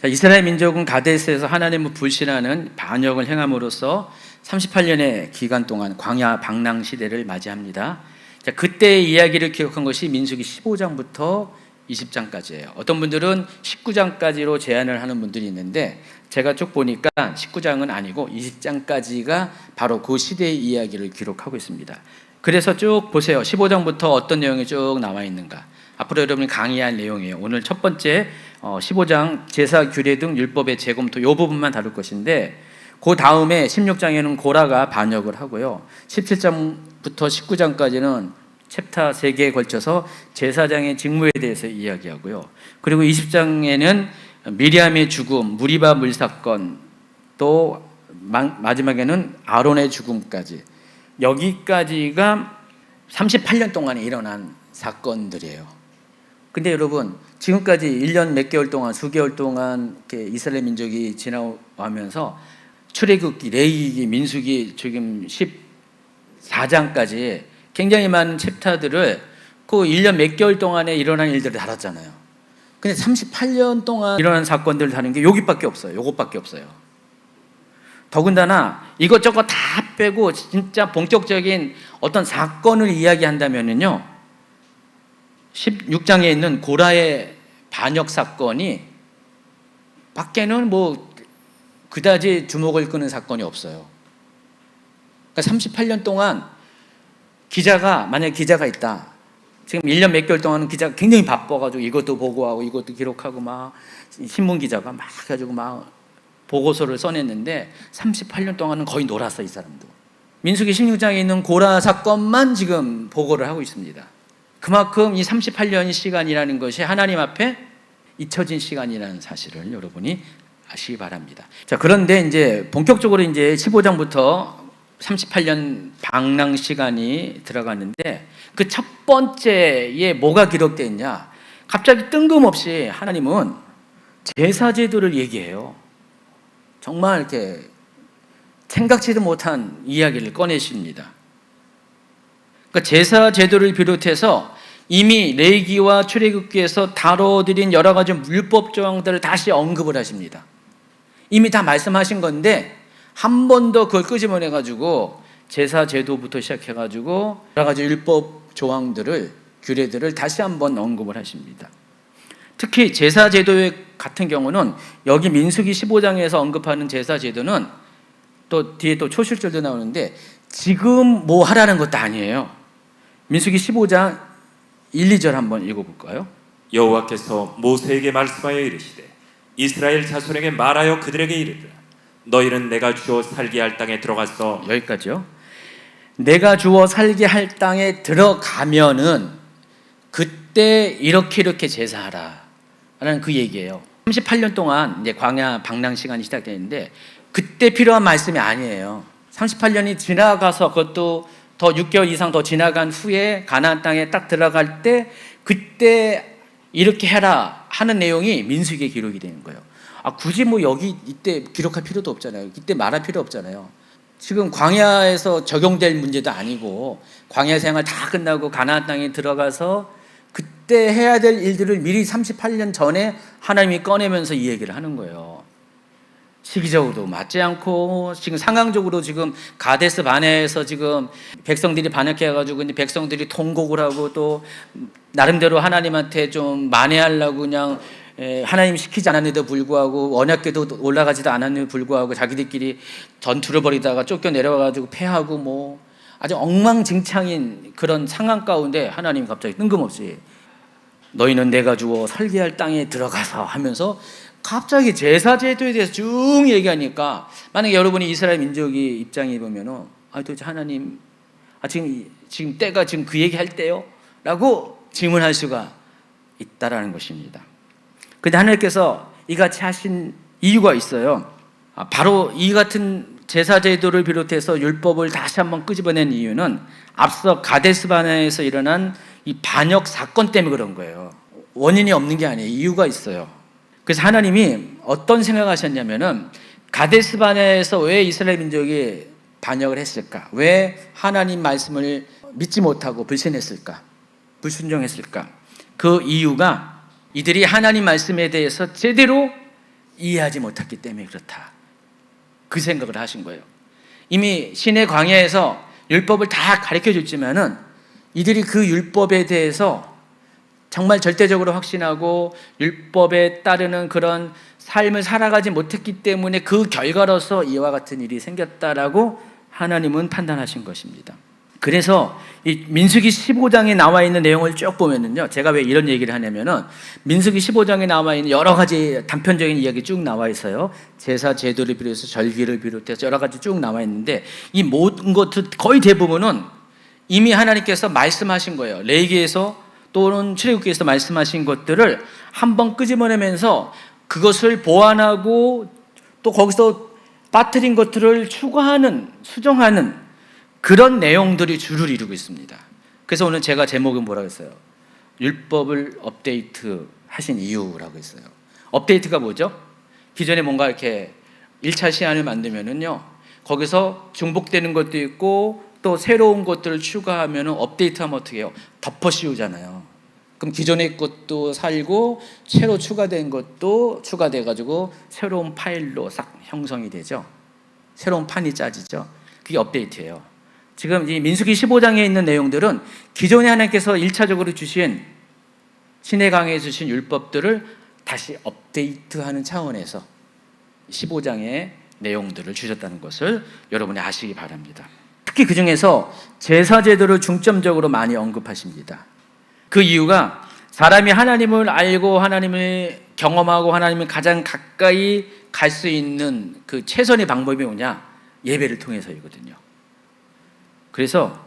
자, 이스라엘 민족은 가데스에서 하나님을 불신하는 반역을 행함으로써 38년의 기간 동안 광야 방랑 시대를 맞이합니다. 자, 그때의 이야기를 기록한 것이 민수기 15장부터 20장까지예요. 어떤 분들은 19장까지로 제한을 하는 분들이 있는데 제가 쭉 보니까 19장은 아니고 20장까지가 바로 그 시대의 이야기를 기록하고 있습니다. 그래서 쭉 보세요. 15장부터 어떤 내용이 쭉 나와 있는가. 앞으로 여러분이 강의할 내용이에요. 오늘 첫 번째 15장 제사 규례 등 율법의 재검토 이 부분만 다룰 것인데, 그 다음에 16장에는 고라가 반역을 하고요. 17장부터 19장까지는 챕터 3개에 걸쳐서 제사장의 직무에 대해서 이야기하고요. 그리고 20장에는 미리암의 죽음, 무리바 물사건, 또 마지막에는 아론의 죽음까지, 여기까지가 38년 동안에 일어난 사건들이에요. 근데 여러분, 지금까지 1년 몇 개월 동안, 수개월 동안 이스라엘 민족이 지나가면서 출애굽기, 레위기, 민수기, 지금 14장까지 굉장히 많은 챕터들을 그 1년 몇 개월 동안에 일어난 일들을 다뤘잖아요. 근데 38년 동안 일어난 사건들을 다룬 게 여기밖에 없어요. 요것밖에 없어요. 더군다나 이것저것 다 빼고 진짜 본격적인 어떤 사건을 이야기한다면요, 16장에 있는 고라의 반역 사건이 밖에는 뭐 그다지 주목을 끄는 사건이 없어요. 그러니까 38년 동안 만약에 기자가 있다. 지금 1년 몇 개월 동안은 기자가 굉장히 바빠가지고 이것도 보고하고 이것도 기록하고 막 신문 기자가 막 해가지고 막 보고서를 써냈는데 38년 동안은 거의 놀았어, 이 사람도. 민수기 16장에 있는 고라 사건만 지금 보고를 하고 있습니다. 그만큼 이 38년 시간이라는 것이 하나님 앞에 잊혀진 시간이라는 사실을 여러분이 아시기 바랍니다. 자, 그런데 이제 본격적으로 이제 15장부터 38년 방랑 시간이 들어갔는데 그 첫 번째에 뭐가 기록되어 있냐? 갑자기 뜬금없이 하나님은 제사 제도를 얘기해요. 정말 이렇게 생각지도 못한 이야기를 꺼내십니다. 그러니까 제사 제도를 비롯해서 이미 레위기와 출애굽기에서 다뤄드린 여러 가지 율법 조항들을 다시 언급을 하십니다. 이미 다 말씀하신 건데 한 번 더 그걸 끄집어내가지고 제사 제도부터 시작해가지고 여러 가지 율법 조항들을, 규례들을 다시 한번 언급을 하십니다. 특히 제사 제도 같은 경우는 여기 민수기 15장에서 언급하는 제사 제도는 또 뒤에 또 초실절도 나오는데 지금 뭐 하라는 것도 아니에요. 민수기 15장 1, 2절 한번 읽어볼까요? 여호와께서 모세에게 말씀하여 이르시되 이스라엘 자손에게 말하여 그들에게 이르되 너희는 내가 주어 살게 할 땅에 들어가서, 여기까지요. 내가 주어 살게 할 땅에 들어가면은 그때 이렇게 제사하라 라는 그 얘기예요. 38년 동안 이제 광야 방랑 시간이 시작되는데 그때 필요한 말씀이 아니에요. 38년이 지나가서 그것도 더 6개월 이상 더 지나간 후에 가나안 땅에 딱 들어갈 때 그때 이렇게 해라 하는 내용이 민수기에 기록이 되는 거예요. 굳이 뭐 여기 이때 기록할 필요도 없잖아요. 이때 말할 필요 없잖아요. 지금 광야에서 적용될 문제도 아니고 광야 생활 다 끝나고 가나안 땅에 들어가서 그때 해야 될 일들을 미리 38년 전에 하나님이 꺼내면서 이 얘기를 하는 거예요. 시기적으로도 맞지 않고 지금 상황적으로 지금 가데스 바네에서 지금 백성들이 반역해가지고 근데 백성들이 통곡을 하고 또 나름대로 하나님한테 좀 만회하려고 그냥 하나님 시키지 않았는데도 불구하고 언약궤도 올라가지도 않았는데도 불구하고 자기들끼리 전투를 벌이다가 쫓겨 내려와가지고 패하고 뭐 아주 엉망진창인 그런 상황 가운데 하나님 갑자기 뜬금없이 너희는 내가 주어 설계할 땅에 들어가서 하면서 갑자기 제사 제도에 대해서 쭉 얘기하니까 만약에 여러분이 이스라엘 민족의 입장에 보면은 도대체 하나님 지금 때가 지금 그 얘기할 때요? 라고 질문할 수가 있다라는 것입니다. 그런데 하나님께서 이같이 하신 이유가 있어요. 바로 이 같은 제사 제도를 비롯해서 율법을 다시 한번 끄집어낸 이유는 앞서 가데스 바네에서 일어난 이 반역 사건 때문에 그런 거예요. 원인이 없는 게 아니에요. 이유가 있어요. 그래서 하나님이 어떤 생각하셨냐면은 가데스 바네에서 왜 이스라엘 민족이 반역을 했을까? 왜 하나님 말씀을 믿지 못하고 불신했을까? 불순종했을까? 그 이유가 이들이 하나님 말씀에 대해서 제대로 이해하지 못했기 때문에 그렇다. 그 생각을 하신 거예요. 이미 신의 광야에서 율법을 다 가르쳐 줬지만은 이들이 그 율법에 대해서 정말 절대적으로 확신하고 율법에 따르는 그런 삶을 살아가지 못했기 때문에 그 결과로서 이와 같은 일이 생겼다라고 하나님은 판단하신 것입니다. 그래서 이 민수기 15장에 나와 있는 내용을 쭉 보면은요, 제가 왜 이런 얘기를 하냐면은 민수기 15장에 나와 있는 여러 가지 단편적인 이야기 쭉 나와 있어요. 제사 제도를 비롯해서 절기를 비롯해서 여러 가지 쭉 나와 있는데 이 모든 것들 거의 대부분은 이미 하나님께서 말씀하신 거예요. 레위기에서 또는 출애굽기에서 말씀하신 것들을 한번 끄집어내면서 그것을 보완하고 또 거기서 빠뜨린 것들을 추가하는, 수정하는 그런 내용들이 주를 이루고 있습니다. 그래서 오늘 제가 제목은 뭐라고 했어요? 율법을 업데이트 하신 이유라고 했어요. 업데이트가 뭐죠? 기존에 뭔가 이렇게 1차 시안을 만들면은요, 거기서 중복되는 것도 있고 또 새로운 것들을 추가하면 업데이트하면 어떻게 해요? 덮어 씌우잖아요. 그럼 기존의 것도 살고 새로 추가된 것도 추가돼 가지고 새로운 파일로 싹 형성이 되죠. 새로운 판이 짜지죠. 그게 업데이트예요. 지금 이 민수기 15장에 있는 내용들은 기존에 하나님께서 1차적으로 주신 신의 강해에 주신 율법들을 다시 업데이트하는 차원에서 15장의 내용들을 주셨다는 것을 여러분이 아시기 바랍니다. 특히 그 중에서 제사 제도를 중점적으로 많이 언급하십니다. 그 이유가 사람이 하나님을 알고 하나님을 경험하고 하나님을 가장 가까이 갈 수 있는 그 최선의 방법이 뭐냐? 예배를 통해서이거든요. 그래서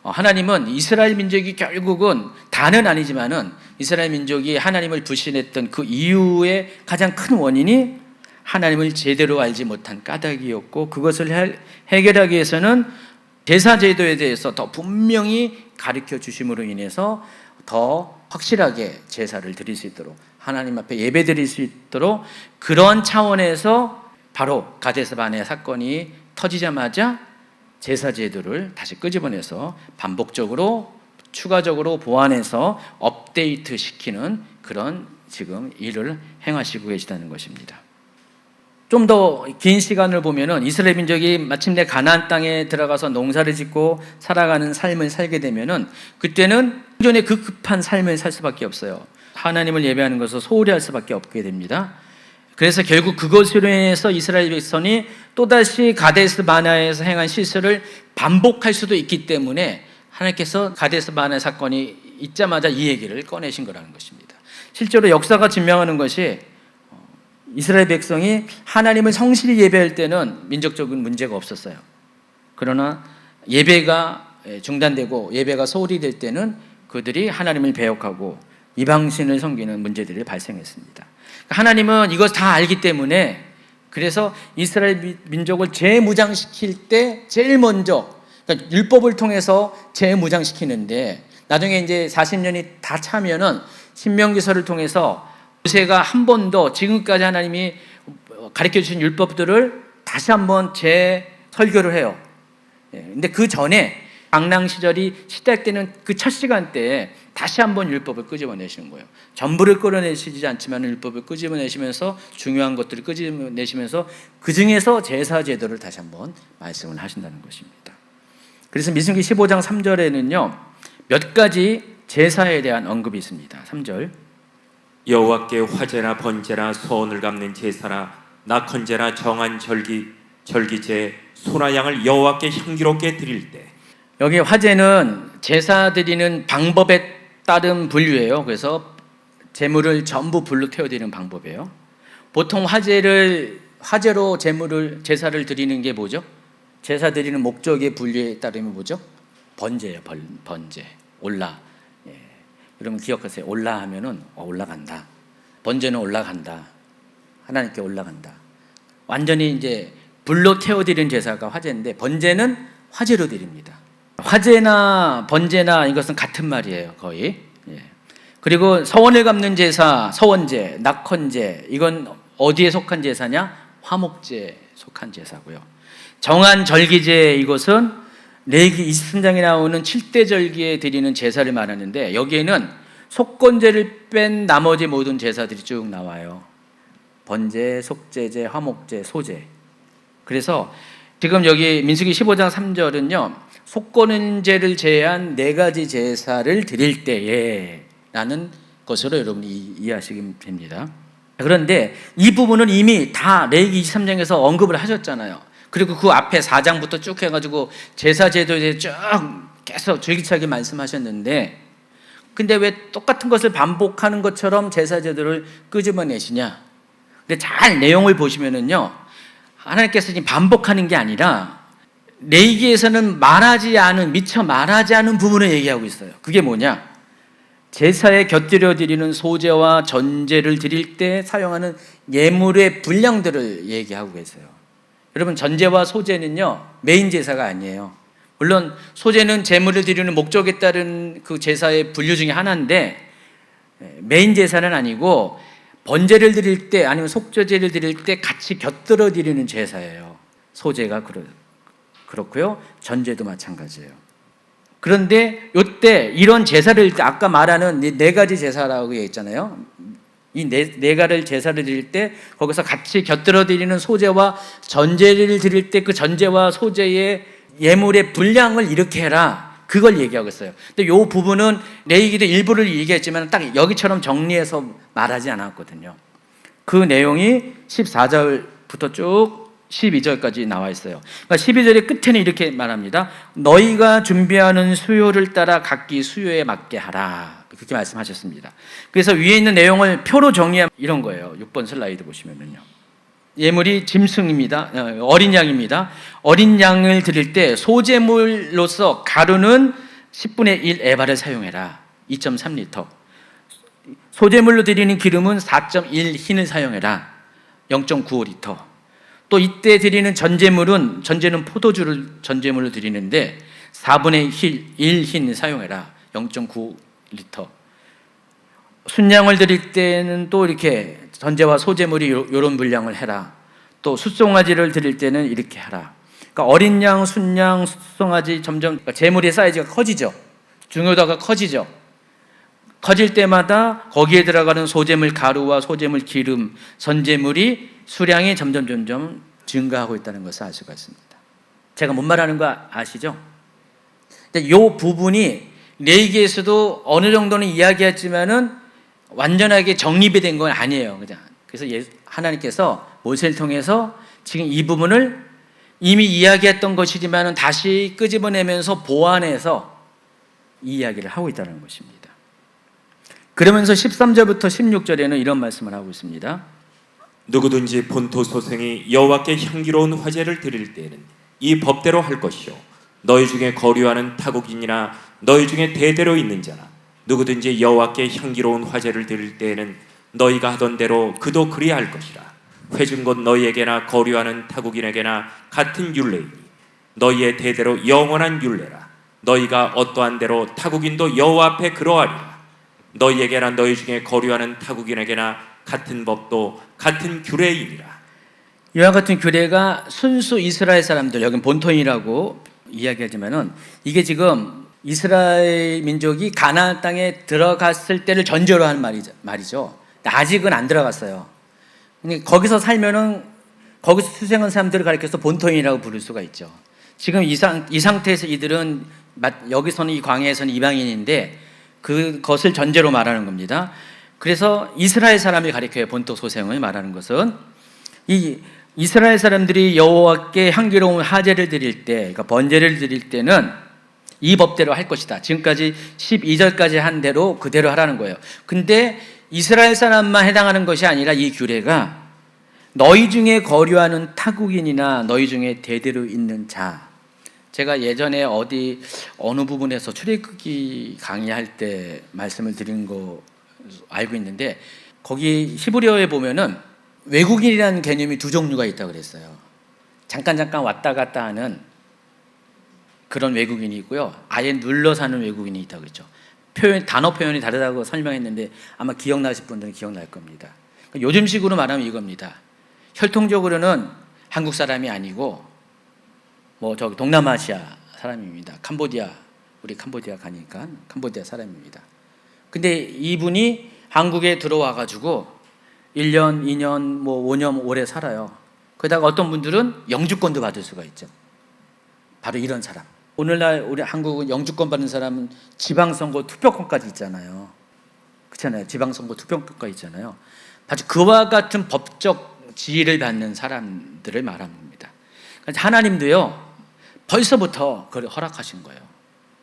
하나님은 이스라엘 민족이 결국은 다는 아니지만은 이스라엘 민족이 하나님을 불신했던 그 이유의 가장 큰 원인이 하나님을 제대로 알지 못한 까닭이었고, 그것을 해결하기 위해서는 제사 제도에 대해서 더 분명히 가르쳐 주심으로 인해서 더 확실하게 제사를 드릴 수 있도록, 하나님 앞에 예배 드릴 수 있도록, 그런 차원에서 바로 가데스 바네 사건이 터지자마자 제사 제도를 다시 끄집어내서 반복적으로 추가적으로 보완해서 업데이트 시키는 그런 지금 일을 행하시고 계시다는 것입니다. 좀 더 긴 시간을 보면은 이스라엘 민족이 마침내 가나안 땅에 들어가서 농사를 짓고 살아가는 삶을 살게 되면은 그때는 기존의 그 급한 삶을 살 수밖에 없어요. 하나님을 예배하는 것을 소홀히 할 수밖에 없게 됩니다. 그래서 결국 그것으로 인해서 이스라엘 백성이 또다시 가데스 바네아에서 행한 실수를 반복할 수도 있기 때문에 하나님께서 가데스 바네아 사건이 있자마자 이 얘기를 꺼내신 거라는 것입니다. 실제로 역사가 증명하는 것이 이스라엘 백성이 하나님을 성실히 예배할 때는 민족적인 문제가 없었어요. 그러나 예배가 중단되고 예배가 소홀히 될 때는 그들이 하나님을 배역하고 이방신을 섬기는 문제들이 발생했습니다. 하나님은 이것 다 알기 때문에 그래서 이스라엘 민족을 재무장시킬 때 제일 먼저, 그러니까 율법을 통해서 재무장시키는데, 나중에 이제 40년이 다 차면은 신명기서를 통해서 모세가 한 번 더 지금까지 하나님이 가르쳐 주신 율법들을 다시 한번 재설교를 해요. 근데 그 전에 방랑 시절이 시작되는 그 첫 시간대에 다시 한번 율법을 끄집어내시는 거예요. 전부를 끌어내시지 않지만 율법을 끄집어내시면서 중요한 것들을 끄집어내시면서 그 중에서 제사 제도를 다시 한번 말씀을 하신다는 것입니다. 그래서 민수기 15장 3절에는요 몇 가지 제사에 대한 언급이 있습니다. 3절, 여호와께 화제나 번제나 소원을 갚는 제사나 낙헌제나 정한 절기제 소나 양을 여호와께 향기롭게 드릴 때, 여기 화제는 제사 드리는 방법에 따른 분류예요. 그래서 제물을 전부 불로 태워드리는 방법이에요. 보통 화제로 제사를 드리는 게 뭐죠? 제사 드리는 목적의 분류에 따르면 뭐죠? 번제예요. 번제, 올라. 여러분 기억하세요. 올라 하면은 올라간다. 번제는 올라간다. 하나님께 올라간다. 완전히 이제 불로 태워드리는 제사가 화제인데, 번제는 화제로 드립니다. 화제나 번제나 이것은 같은 말이에요, 거의. 그리고 서원을 갚는 제사, 서원제, 낙헌제, 이건 어디에 속한 제사냐? 화목제에 속한 제사고요. 정한 절기제, 이것은 레위기 23장에 나오는 7대 절기에 드리는 제사를 말하는데, 여기에는 속건제를 뺀 나머지 모든 제사들이 쭉 나와요. 번제, 속제제, 화목제, 소제. 그래서 지금 여기 민수기 15장 3절은요. 속건제를 제외한 네 가지 제사를 드릴 때에 라는 것으로 여러분이 이해하시면 됩니다. 그런데 이 부분은 이미 다 레위기 23장에서 언급을 하셨잖아요. 그리고 그 앞에 4장부터 쭉 해가지고 제사 제도에 쭉 계속 줄기차게 말씀하셨는데, 근데 왜 똑같은 것을 반복하는 것처럼 제사 제도를 끄집어내시냐? 근데 잘 내용을 보시면은요, 하나님께서 지금 반복하는 게 아니라 레위기에서는 미처 말하지 않은 부분을 얘기하고 있어요. 그게 뭐냐? 제사에 곁들여 드리는 소제와 전제를 드릴 때 사용하는 예물의 분량들을 얘기하고 계세요. 여러분, 전제와 소제는요 메인 제사가 아니에요. 물론 소제는 제물을 드리는 목적에 따른 그 제사의 분류 중에 하나인데 메인 제사는 아니고 번제를 드릴 때 아니면 속죄제를 드릴 때 같이 곁들여 드리는 제사예요. 소제가 그렇고요, 전제도 마찬가지예요. 그런데 이때 이런 제사를 아까 말하는 네 가지 제사라고 했잖아요. 이 네 가지 제사를 드릴 때 거기서 같이 곁들여 드리는 소제와 전제를 드릴 때 그 전제와 소제의 예물의 분량을 이렇게 해라, 그걸 얘기하고 있어요. 근데 이 부분은 레위기도 일부를 얘기했지만 딱 여기처럼 정리해서 말하지 않았거든요. 그 내용이 14절부터 쭉 12절까지 나와 있어요. 그러니까 12절의 끝에는 이렇게 말합니다. 너희가 준비하는 수요를 따라 각기 수요에 맞게 하라, 그렇게 말씀하셨습니다. 그래서 위에 있는 내용을 표로 정리하면 이런 거예요. 6번 슬라이드 보시면요, 예물이 짐승입니다. 어린 양입니다. 어린 양을 드릴 때 소제물로서 가루는 10분의 1 에바를 사용해라, 2.3리터. 소제물로 드리는 기름은 4.1 흰을 사용해라, 0.95리터. 또 이때 드리는 전제는 포도주를 전제물로 드리는데 4분의 1 흰을 사용해라, 0.9리터. 순양을 드릴 때는 또 이렇게 전제와 소제물이 이런 분량을 해라. 또 숫송아지를 드릴 때는 이렇게 하라. 그러니까 어린 양, 순양, 숫송아지 점점 그러니까 제물의 사이즈가 커지죠. 중요도가 커지죠. 커질 때마다 거기에 들어가는 소제물 가루와 소제물 기름, 전제물이 수량이 점점 증가하고 있다는 것을 알 수가 있습니다. 제가 뭔 말하는 거 아시죠? 이 부분이 레위기에서도 어느 정도는 이야기했지만은 완전하게 정립이 된 건 아니에요. 그래서 하나님께서 모세를 통해서 지금 이 부분을 이미 이야기했던 것이지만은 다시 끄집어내면서 보완해서 이 이야기를 하고 있다는 것입니다. 그러면서 13절부터 16절에는 이런 말씀을 하고 있습니다. 누구든지 본토 소생이 여호와께 향기로운 화제를 드릴 때에는 이 법대로 할 것이요, 너희 중에 거류하는 타국인이나 너희 중에 대대로 있는 자나 누구든지 여호와께 향기로운 화제를 드릴 때에는 너희가 하던 대로 그도 그리할 것이라. 회중 곧 너희에게나 거류하는 타국인에게나 같은 율례이니 너희의 대대로 영원한 율례라. 너희가 어떠한 대로 타국인도 여호와 앞에 그러하리라. 너희에게나 너희 중에 거류하는 타국인에게나 같은 법도 같은 규례이니라. 이와 같은 규례가 순수 이스라엘 사람들, 여긴 본토인이라고 이야기하지만은 이게 지금 이스라엘 민족이 가나안 땅에 들어갔을 때를 전제로 하는 말이죠. 아직은 안 들어갔어요. 거기서 살면은 거기서 수생한 사람들을 가리켜서 본토인이라고 부를 수가 있죠. 지금 이 상태에서 이들은 여기서는 이 광야에서는 이방인인데 그것을 전제로 말하는 겁니다. 그래서 이스라엘 사람을 가리켜요. 본토 소생을 말하는 것은 이 이스라엘 사람들이 여호와께 향기로운 화제를 드릴 때, 그러니까 번제를 드릴 때는 이 법대로 할 것이다. 지금까지 12절까지 한 대로 그대로 하라는 거예요. 근데 이스라엘 사람만 해당하는 것이 아니라 이 규례가 너희 중에 거류하는 타국인이나 너희 중에 대대로 있는 자, 제가 예전에 어느 부분에서 출애굽기 강의할 때 말씀을 드린 거 알고 있는데, 거기 히브리어에 보면은 외국인이라는 개념이 두 종류가 있다고 그랬어요. 잠깐 왔다 갔다 하는 그런 외국인이 있고요, 아예 눌러 사는 외국인이 있다고 그랬죠. 단어 표현이 다르다고 설명했는데 아마 기억나실 분들은 기억날 겁니다. 요즘식으로 말하면 이겁니다. 혈통적으로는 한국 사람이 아니고 저기 동남아시아 사람입니다. 우리 캄보디아 가니까 캄보디아 사람입니다. 근데 이분이 한국에 들어와 가지고 1년, 2년, 뭐 5년 오래 살아요. 그러다가 어떤 분들은 영주권도 받을 수가 있죠. 바로 이런 사람. 오늘날 우리 한국은 영주권 받는 사람은 지방선거 투표권까지 있잖아요. 그렇잖아요. 지방선거 투표권까지 있잖아요. 아주 그와 같은 법적 지위를 받는 사람들을 말하는 겁니다. 그러니까 하나님도요, 벌써부터 그걸 허락하신 거예요.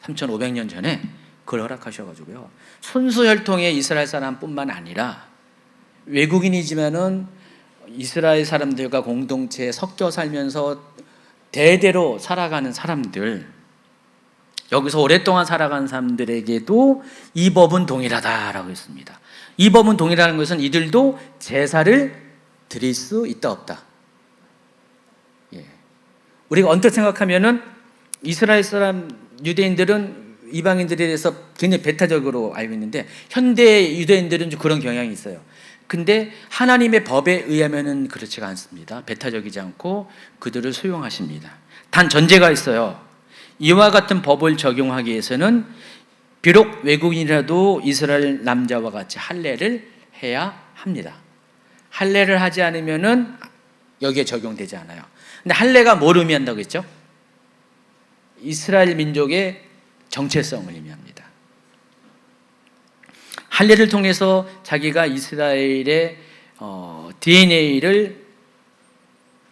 3,500년 전에 그걸 허락하셔가지고요, 순수 혈통의 이스라엘 사람뿐만 아니라 외국인이지만은 이스라엘 사람들과 공동체에 섞여 살면서 대대로 살아가는 사람들, 여기서 오랫동안 살아가는 사람들에게도 이 법은 동일하다라고 했습니다. 이 법은 동일하는 것은 이들도 제사를 드릴 수 있다 없다. 우리가 언뜻 생각하면은 이스라엘 사람 유대인들은 이방인들에 대해서 굉장히 배타적으로 알고 있는데, 현대 유대인들은 좀 그런 경향이 있어요. 근데 하나님의 법에 의하면은 그렇지가 않습니다. 배타적이지 않고 그들을 수용하십니다. 단 전제가 있어요. 이와 같은 법을 적용하기 위해서는 비록 외국인이라도 이스라엘 남자와 같이 할례를 해야 합니다. 할례를 하지 않으면은 여기에 적용되지 않아요. 근데 할례가 뭘 의미한다고 했죠? 이스라엘 민족의 정체성을 의미합니다. 할례를 통해서 자기가 이스라엘의 DNA를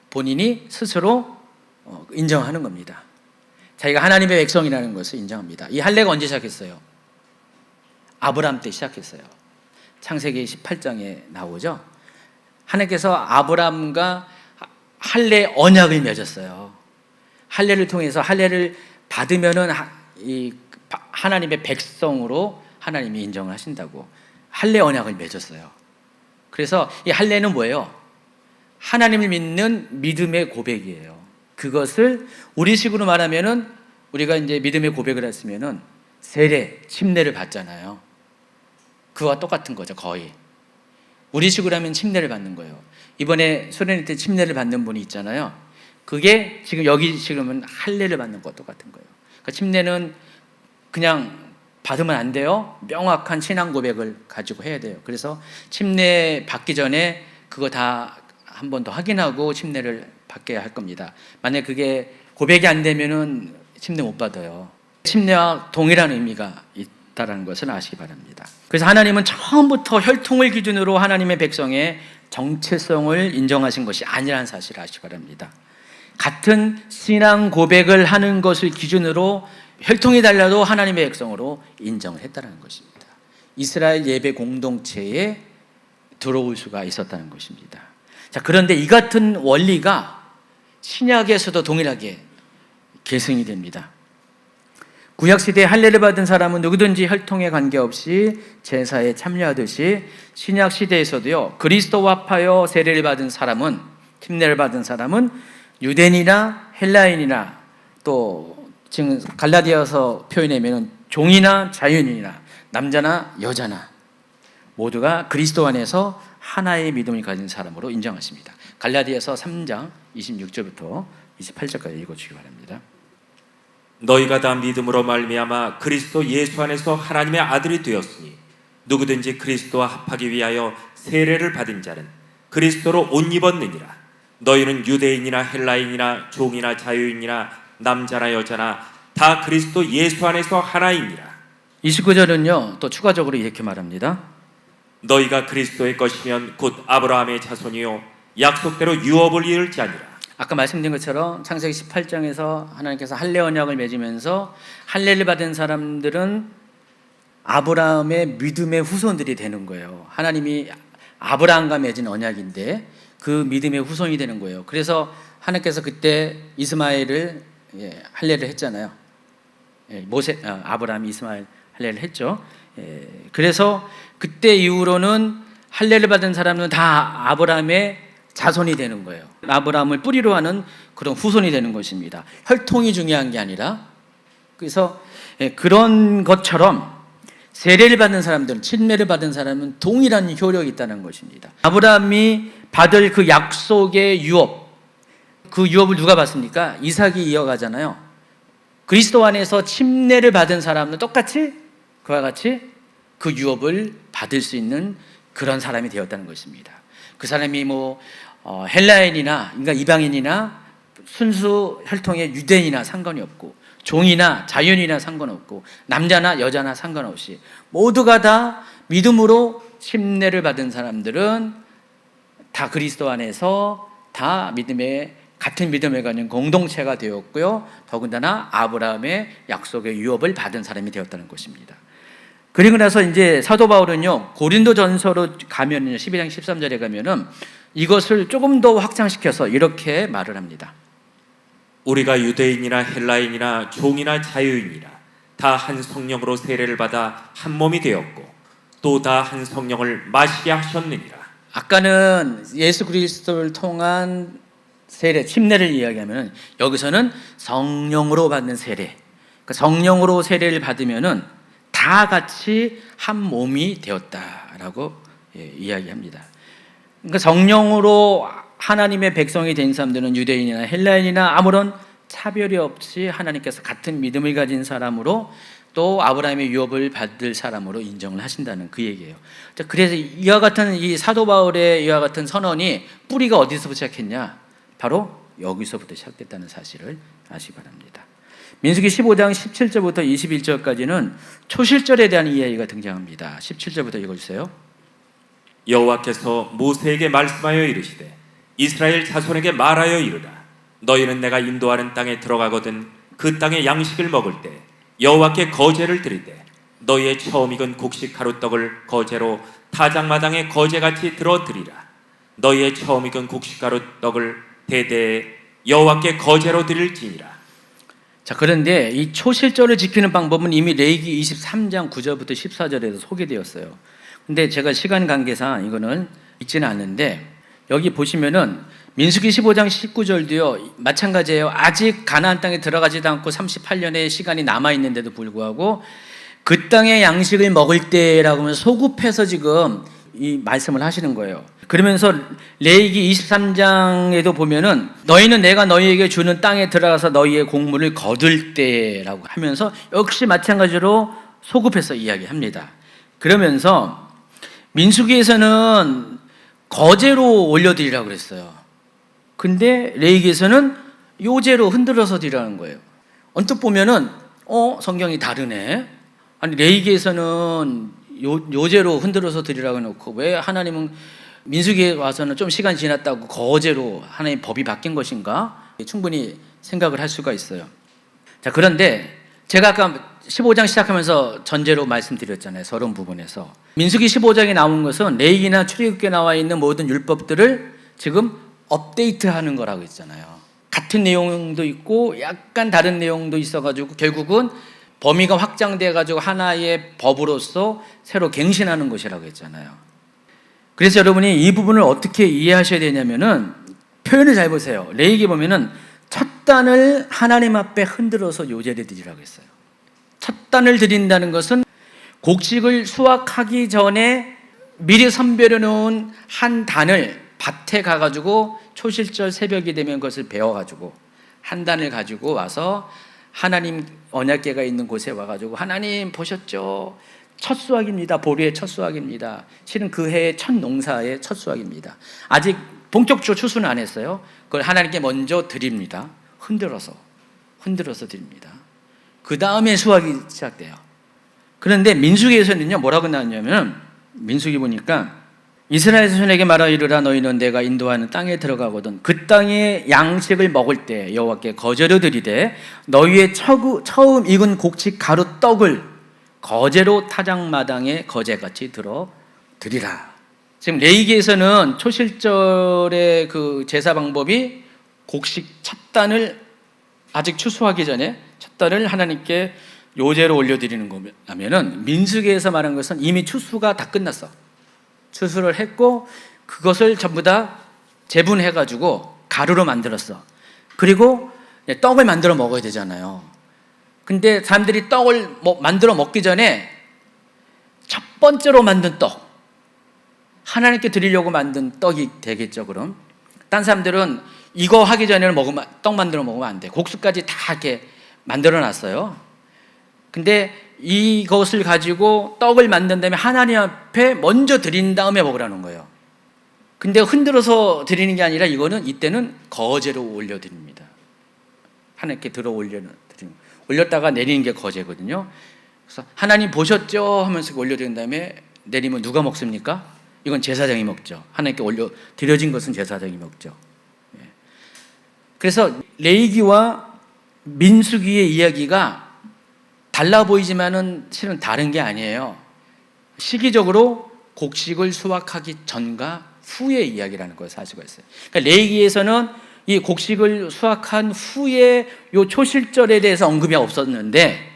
본인이 스스로 인정하는 겁니다. 자기가 하나님의 백성이라는 것을 인정합니다. 이 할례가 언제 시작했어요? 아브라함 때 시작했어요. 창세기 18장에 나오죠. 하나님께서 아브라함과 할례 언약을 맺었어요. 할례를 통해서, 할례를 받으면은 이 하나님의 백성으로 하나님이 인정을 하신다고 할례 언약을 맺었어요. 그래서 이 할례는 뭐예요? 하나님을 믿는 믿음의 고백이에요. 그것을 우리식으로 말하면은, 우리가 이제 믿음의 고백을 했으면은 세례, 침례를 받잖아요. 그와 똑같은 거죠, 거의. 우리식으로 하면 침례를 받는 거예요. 이번에 수련회 때 침례를 받는 분이 있잖아요. 그게 지금 여기 지금은 할례를 받는 것과 똑같은 거예요. 그러니까 침례는 그냥 받으면 안 돼요. 명확한 신앙 고백을 가지고 해야 돼요. 그래서 침례 받기 전에 그거 다 한 번 더 확인하고 침례를 받게 할 겁니다. 만약에 그게 고백이 안 되면은 침례 못 받아요. 침례와 동일한 의미가 있다는 것을 아시기 바랍니다. 그래서 하나님은 처음부터 혈통을 기준으로 하나님의 백성의 정체성을 인정하신 것이 아니라는 사실을 아시기 바랍니다. 같은 신앙 고백을 하는 것을 기준으로 혈통이 달라도 하나님의 백성으로 인정을 했다는 것입니다. 이스라엘 예배 공동체에 들어올 수가 있었다는 것입니다. 자, 그런데 이 같은 원리가 신약에서도 동일하게 계승이 됩니다. 구약시대에 할례를 받은 사람은 누구든지 혈통에 관계없이 제사에 참여하듯이 신약시대에서도요, 그리스도와 합하여 세례를 받은 사람은, 침례를 받은 사람은 유대인이나 헬라인이나, 또 지금 갈라디아서 표현하면 종이나 자유인이나 남자나 여자나 모두가 그리스도 안에서 하나의 믿음을 가진 사람으로 인정하십니다. 갈라디아서 3장 26절부터 28절까지 읽어주시기 바랍니다. 너희가 다 믿음으로 말미암아 그리스도 예수 안에서 하나님의 아들이 되었으니 누구든지 그리스도와 합하기 위하여 세례를 받은 자는 그리스도로 옷 입었느니라. 너희는 유대인이나 헬라인이나 종이나 자유인이나 남자나 여자나 다 그리스도 예수 안에서 하나이니라. 29절은요 또 추가적으로 이렇게 말합니다. 너희가 그리스도의 것이면 곧 아브라함의 자손이요 약속대로 유업을 이룰 자니라. 아까 말씀드린 것처럼 창세기 18장에서 하나님께서 할례 언약을 맺으면서 할례를 받은 사람들은 아브라함의 믿음의 후손들이 되는 거예요. 하나님이 아브라함과 맺은 언약인데 그 믿음의 후손이 되는 거예요. 그래서 하나님께서 그때 이스마엘을 할례를 했잖아요. 아브라함이 이스마엘 할례를 했죠. 그래서 그때 이후로는 할례를 받은 사람은 다 아브라함의 자손이 되는 거예요. 아브라함을 뿌리로 하는 그런 후손이 되는 것입니다. 혈통이 중요한 게 아니라, 그래서 그런 것처럼 세례를 받는 사람들은, 침례를 받은 사람은 동일한 효력이 있다는 것입니다. 아브라함이 받을 그 약속의 유업, 그 유업을 누가 받습니까? 이삭이 이어가잖아요. 그리스도 안에서 침례를 받은 사람은 똑같이 그와 같이 그 유업을 받을 수 있는 그런 사람이 되었다는 것입니다. 그 사람이 뭐 헬라인이나 그러니까 이방인이나 순수 혈통의 유대인이나 상관이 없고 종이나 자연이나 상관없고 남자나 여자나 상관없이 모두가 다 믿음으로 침례를 받은 사람들은 다 그리스도 안에서 다 같은 믿음을 가진 공동체가 되었고요. 더군다나 아브라함의 약속의 유업을 받은 사람이 되었다는 것입니다. 그리고 나서 이제 사도 바울은요, 고린도전서로 가면은요, 12장 13절에 가면은 이것을 조금 더 확장시켜서 이렇게 말을 합니다. 우리가 유대인이나 헬라인이나 종이나 자유인이라 다 한 성령으로 세례를 받아 한 몸이 되었고 또 다 한 성령을 마시게 하셨느니라. 아까는 예수 그리스도를 통한 세례, 침례를 이야기하면 여기서는 성령으로 받는 세례. 그러니까 성령으로 세례를 받으면은 다 같이 한 몸이 되었다라고 이야기합니다. 그러니까 성령으로 하나님의 백성이 된 사람들은 유대인이나 헬라인이나 아무런 차별이 없이 하나님께서 같은 믿음을 가진 사람으로 또 아브라함의 유업을 받을 사람으로 인정을 하신다는 그 얘기예요. 그래서 이와 같은 이 사도 바울의 이와 같은 선언이 뿌리가 어디서부터 시작했냐? 바로 여기서부터 시작됐다는 사실을 아시기 바랍니다. 민수기 15장 17절부터 21절까지는 초실절에 대한 이야기가 등장합니다. 17절부터 읽어주세요. 여호와께서 모세에게 말씀하여 이르시되 이스라엘 자손에게 말하여 이르라. 너희는 내가 인도하는 땅에 들어가거든 그 땅의 양식을 먹을 때 여호와께 거제를 드리되 너희의 처음 익은 곡식 가루떡을 거제로 타작마당에 거제같이 들어 드리라. 너희의 처음 익은 곡식 가루떡을 대대에 여호와께 거제로 드릴지니라. 자, 그런데 이 초실절을 지키는 방법은 이미 레위기 23장 9절부터 14절에도 소개되었어요. 근데 제가 시간 관계상 이거는 읽지는 않는데 여기 보시면은 민수기 15장 19절도요 마찬가지예요. 아직 가나안 땅에 들어가지도 않고 38년의 시간이 남아 있는데도 불구하고 그 땅의 양식을 먹을 때라고 하면 소급해서 지금 이 말씀을 하시는 거예요. 그러면서 레위기 23장에도 보면은 너희는 내가 너희에게 주는 땅에 들어가서 너희의 곡물을 거둘 때라고 하면서 역시 마찬가지로 소급해서 이야기합니다. 그러면서 민수기에서는 거제로 올려드리라고 그랬어요. 근데 레위기에서는 요제로 흔들어서 드리라는 거예요. 언뜻 보면은 성경이 다르네. 아니 레위기에서는 요제로 흔들어서 드리라고 해놓고 왜 하나님은 민수기에 와서는 좀 시간 지났다고 거제로 하나님 법이 바뀐 것인가? 충분히 생각을 할 수가 있어요. 자, 그런데 제가 아까 15장 시작하면서 전제로 말씀드렸잖아요. 서론 부분에서 민수기 15장에 나온 것은 레위기나 출애굽기에 나와 있는 모든 율법들을 지금 업데이트하는 거라고 했잖아요. 같은 내용도 있고 약간 다른 내용도 있어가지고 결국은 범위가 확장돼가지고 하나의 법으로서 새로 갱신하는 것이라고 했잖아요. 그래서 여러분이 이 부분을 어떻게 이해하셔야 되냐면은 표현을 잘 보세요. 레위기 보면은 첫 단을 하나님 앞에 흔들어서 요제를 드리라고 했어요. 첫 단을 드린다는 것은 곡식을 수확하기 전에 미리 선별해 놓은 한 단을 밭에 가가지고 초실절 새벽이 되면 그것을 베어가지고 한 단을 가지고 와서 하나님 언약궤가 있는 곳에 와가지고 하나님 보셨죠? 첫 수확입니다. 보리의 첫 수확입니다. 실은 그 해의 첫 농사의 첫 수확입니다. 아직 본격적으로 추수는 안 했어요. 그걸 하나님께 먼저 드립니다. 흔들어서 드립니다. 그 다음에 수확이 시작돼요. 그런데 민수기에서는요 뭐라고 나왔냐면 민수기 보니까 이스라엘 자손에게 말하여 이르라. 너희는 내가 인도하는 땅에 들어가거든 그 땅의 양식을 먹을 때 여호와께 거제로 드리되 너희의 처음 익은 곡식 가루 떡을 거제로 타작마당에 거제같이 들어 드리라. 지금 레위기에서는 초실절의 그 제사 방법이 곡식 첫 단을 아직 추수하기 전에 첫 단을 하나님께 요제로 올려드리는 거면은 민수기에서 말한 것은 이미 추수가 다 끝났어. 추수를 했고 그것을 전부 다 재분해가지고 가루로 만들었어. 그리고 떡을 만들어 먹어야 되잖아요. 근데 사람들이 떡을 만들어 먹기 전에 첫 번째로 만든 떡, 하나님께 드리려고 만든 떡이 되겠죠. 그럼 딴 사람들은 이거 하기 전에 떡 만들어 먹으면 안 돼. 곡수까지 다 이렇게 만들어 놨어요. 근데 이것을 가지고 떡을 만든 다음에 하나님 앞에 먼저 드린 다음에 먹으라는 거예요. 근데 흔들어서 드리는 게 아니라 이거는 이때는 거제로 올려드립니다. 하나님께 들어 올려드리는, 올렸다가 내리는 게 거제거든요. 그래서 하나님 보셨죠? 하면서 올려드린 다음에 내리면 누가 먹습니까? 이건 제사장이 먹죠. 하나님께 올려 드려진 것은 제사장이 먹죠. 그래서 레위기와 민수기의 이야기가 달라 보이지만은 실은 다른 게 아니에요. 시기적으로 곡식을 수확하기 전과 후의 이야기라는 걸 알 수가 있어요. 그러니까 레위기에서는 이 곡식을 수확한 후에 요 초실절에 대해서 언급이 없었는데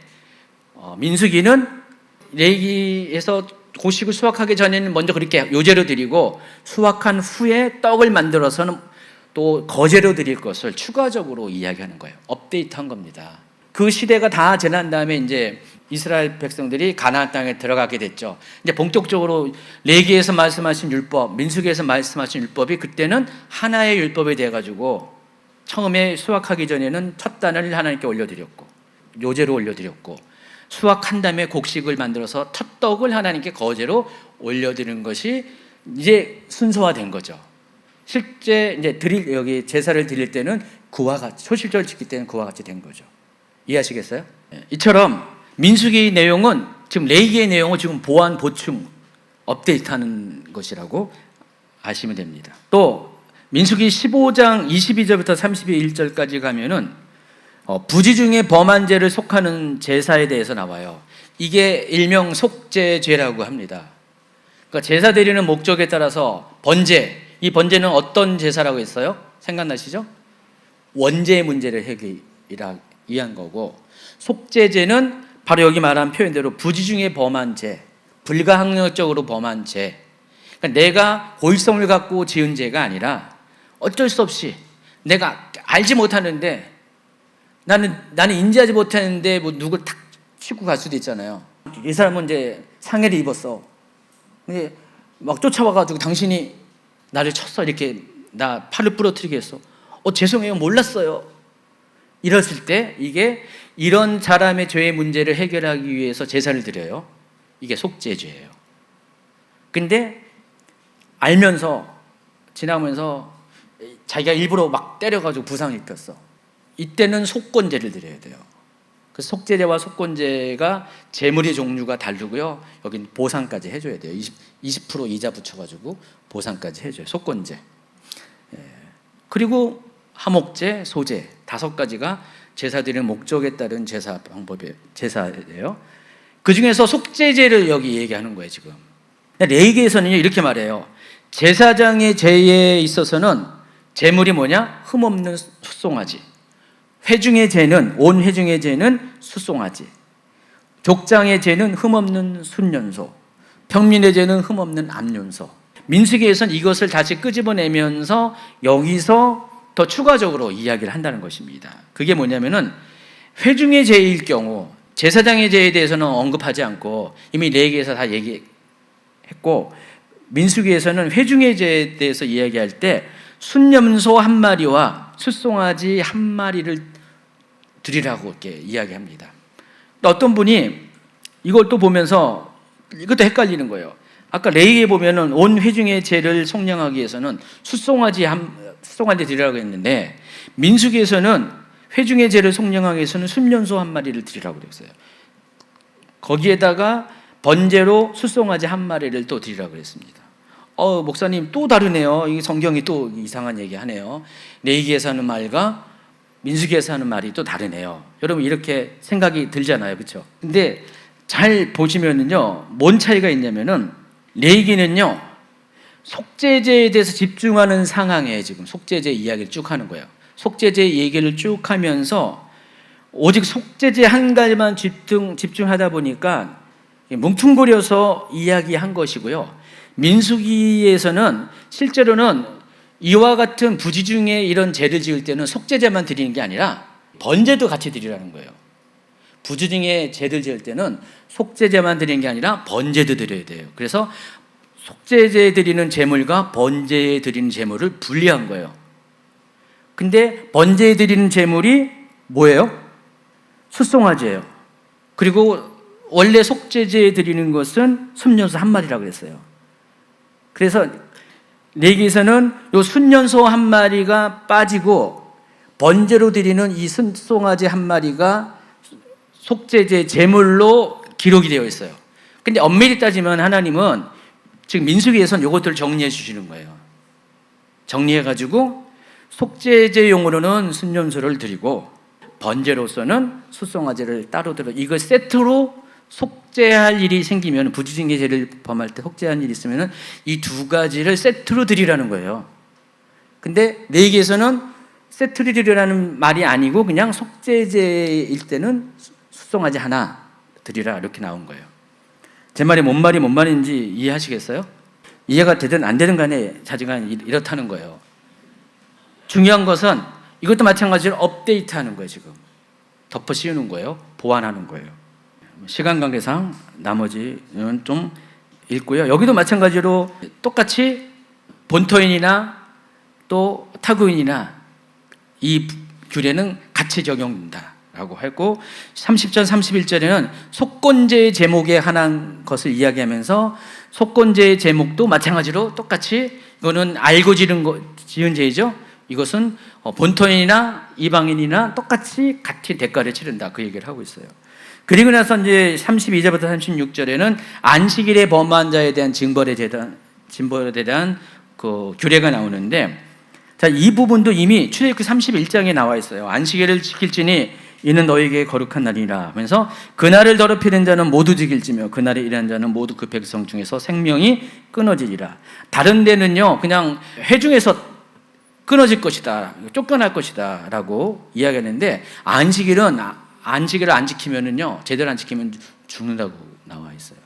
민수기는 레위기에서 곡식을 수확하기 전에는 먼저 그렇게 요제로 드리고 수확한 후에 떡을 만들어서는 또 거제로 드릴 것을 추가적으로 이야기하는 거예요. 업데이트한 겁니다. 그 시대가 다 지난 다음에 이제 이스라엘 백성들이 가나안 땅에 들어가게 됐죠. 이제 본격적으로 레위기에서 말씀하신 율법, 민수기에서 말씀하신 율법이 그때는 하나의 율법이 돼 가지고 처음에 수확하기 전에는 첫 단을 하나님께 올려드렸고 요제로 올려드렸고 수확한 다음에 곡식을 만들어서 첫 떡을 하나님께 거제로 올려드리는 것이 이제 순서화된 거죠. 실제 이제 여기 제사를 드릴 때는 그와 같이 초실절 지킬 때는 그와 같이 된 거죠. 이해하시겠어요? 이처럼 민수기 내용은 지금 레위기의 내용을 지금 보완 보충 업데이트하는 것이라고 아시면 됩니다. 또 민수기 15장 22절부터 31절까지 가면은 부지 중에 범한 죄를 속하는 제사에 대해서 나와요. 이게 일명 속죄죄라고 합니다. 그러니까 제사 드리는 목적에 따라서 번제, 이 번제는 어떤 제사라고 했어요? 생각나시죠? 원죄의 문제를 이해한 거고, 속죄죄는 바로 여기 말한 표현대로 부지 중에 범한 죄, 불가항력적으로 범한 죄. 그러니까 내가 고의성을 갖고 지은 죄가 아니라 어쩔 수 없이 내가 알지 못하는데 나는 인지하지 못하는데 뭐 누굴 탁 치고 갈 수도 있잖아요. 이 사람은 이제 상해를 입었어. 근데 막 쫓아와가지고 당신이 나를 쳤어. 이렇게 나 팔을 부러뜨리게 했어. 죄송해요. 몰랐어요. 이랬을 때 이게 이런 사람의 죄의 문제를 해결하기 위해서 제사를 드려요. 이게 속죄죄예요. 근데 알면서 지나면서 자기가 일부러 막 때려가지고 부상을 입혔어. 이때는 속건제를 드려야 돼요. 그 속죄제와 속건제가 제물의 종류가 다르고요. 여긴 보상까지 해줘야 돼요. 20% 이자 붙여가지고 보상까지 해줘요. 속건제. 그리고 하목제, 소제 5가지가 제사 드리는 목적에 따른 제사 방법이에요. 제사예요. 그 중에서 속죄제를 여기 얘기하는 거예요. 지금 레위기에서는요 이렇게 말해요. 제사장의 죄에 있어서는 제물이 뭐냐? 흠없는 숫송아지. 회중의 죄는 온 회중의 죄는 숫송아지. 족장의 죄는 흠없는 순년소. 평민의 죄는 흠없는 암윤소. 민수기에서는 이것을 다시 끄집어내면서 여기서 더 추가적으로 이야기를 한다는 것입니다. 그게 뭐냐면은 회중의 죄일 경우 제사장의 죄에 대해서는 언급하지 않고 이미 레위기에서 다 얘기했고 민수기에서는 회중의 죄에 대해서 이야기할 때 순념소 1마리와 숫송아지 1마리를 드리라고 이렇게 이야기합니다. 어떤 분이 이걸 또 보면서 이것도 헷갈리는 거예요. 아까 레위기에 보면은 온 회중의 죄를 속량하기 위해서는 숫송아지 드리라고 했는데 민수기에서는 회중의 죄를 속량하기 위해서는 순년소 1마리를 드리라고 그랬어요. 거기에다가 번제로 숫송아지 1마리를 또 드리라고 그랬습니다. 목사님 또 다르네요. 이 성경이 또 이상한 얘기 하네요. 레위기에서 하는 말과 민수기에서 하는 말이 또 다르네요. 여러분 이렇게 생각이 들잖아요. 그렇죠? 근데 잘 보시면은요. 뭔 차이가 있냐면은 레위기는요. 속죄제에 대해서 집중하는 상황에 지금 속죄제 이야기를 쭉 하는 거예요. 속죄제 얘기를 쭉 하면서 오직 속죄제 한 가지만 집중하다 보니까 뭉퉁거려서 이야기한 것이고요. 민수기에서는 실제로는 이와 같은 부지 중에 이런 죄를 지을 때는 속죄제만 드리는 게 아니라 번제도 같이 드리라는 거예요. 부지 중에 죄를 지을 때는 속죄제만 드리는 게 아니라 번제도 드려야 돼요. 그래서 속죄제 드리는 제물과 번제에 드리는 제물을 분리한 거예요. 근데 번제에 드리는 제물이 뭐예요? 숫송아지예요. 그리고 원래 속죄제에 드리는 것은 순년소 1마리라고 그랬어요. 그래서 레위기에서는 요 순년소 한 마리가 빠지고 번제로 드리는 이 순송아지 한 마리가 속죄제 제물로 기록이 되어 있어요. 근데 엄밀히 따지면 하나님은 지금 민수기에서는 요것들을 정리해 주시는 거예요. 정리해가지고 속죄제용으로는 순년소를 드리고 번제로서는 숫송아지를 따로 들어 이걸 세트로 속죄할 일이 생기면 부주징계 죄를 범할 때 속죄할 일이 있으면 이 두 가지를 세트로 드리라는 거예요. 근데 레위기에서는 세트로 드리라는 말이 아니고 그냥 속죄제일 때는 숫송아지 하나 드리라 이렇게 나온 거예요. 제 말이 뭔 말인지 이해하시겠어요? 이해가 되든 안 되든 간에 자지간 이렇다는 거예요. 중요한 것은 이것도 마찬가지로 업데이트하는 거예요. 지금 덮어 씌우는 거예요. 보완하는 거예요. 시간 관계상 나머지는 좀 읽고요. 여기도 마찬가지로 똑같이 본토인이나 또 타구인이나 이 규례는 같이 적용된다라고 했고 30절 31절에는 속건제의 제목에 관한 것을 이야기하면서 속건제의 제목도 마찬가지로 똑같이 이거는 알고 지은 죄이죠. 이것은 본토인이나 이방인이나 똑같이 같이 대가를 치른다 그 얘기를 하고 있어요. 그리고 나서 이제 32절부터 36절에는 안식일에 범한 자에 대한 징벌에 대한 그 규례가 나오는데 자, 이 부분도 이미 출애굽기 31장에 나와 있어요. 안식일을 지킬지니 이는 너에게 거룩한 날이라 하면서 그날을 더럽히는 자는 모두 죽일지며 그날에 일하는 자는 모두 그 백성 중에서 생명이 끊어지리라. 다른 데는요 그냥 회중에서 끊어질 것이다, 쫓겨날 것이다 라고 이야기하는데 안식일을 안 지키면은요 제대로 안 지키면 죽는다고 나와 있어요.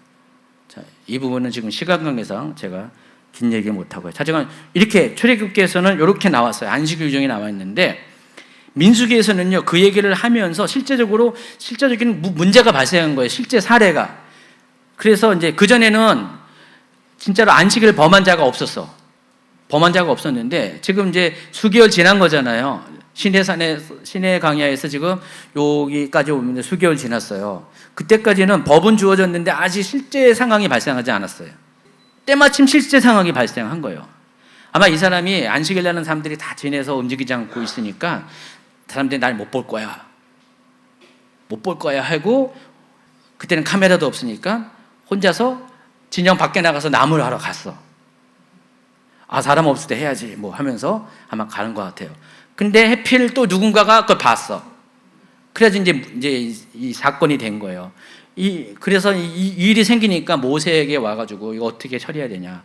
자, 이 부분은 지금 시간 관계상 제가 긴 얘기 못 하고요. 하지만 이렇게 출애굽기에서는 이렇게 나왔어요. 안식 규정이 나와 있는데 민수기에서는요 그 얘기를 하면서 실제적인 문제가 발생한 거예요. 실제 사례가. 그래서 이제 그 전에는 진짜로 안식일을 범한 자가 없었는데 지금 이제 수개월 지난 거잖아요. 시내 강야에서 지금 여기까지 오면 수개월 지났어요. 그때까지는 법은 주어졌는데 아직 실제 상황이 발생하지 않았어요. 때마침 실제 상황이 발생한 거예요. 아마 이 사람이 안식일 나는 사람들이 다 지내서 움직이지 않고 있으니까 사람들이 날 못 볼 거야 하고 그때는 카메라도 없으니까 혼자서 진영 밖에 나가서 나무를 하러 갔어. 아, 사람 없을 때 해야지 뭐 하면서 아마 가는 것 같아요. 근데 해필 또 누군가가 그걸 봤어. 그래서 이제 이 사건이 된 거예요. 그래서 이 일이 생기니까 모세에게 와가지고 이거 어떻게 처리해야 되냐.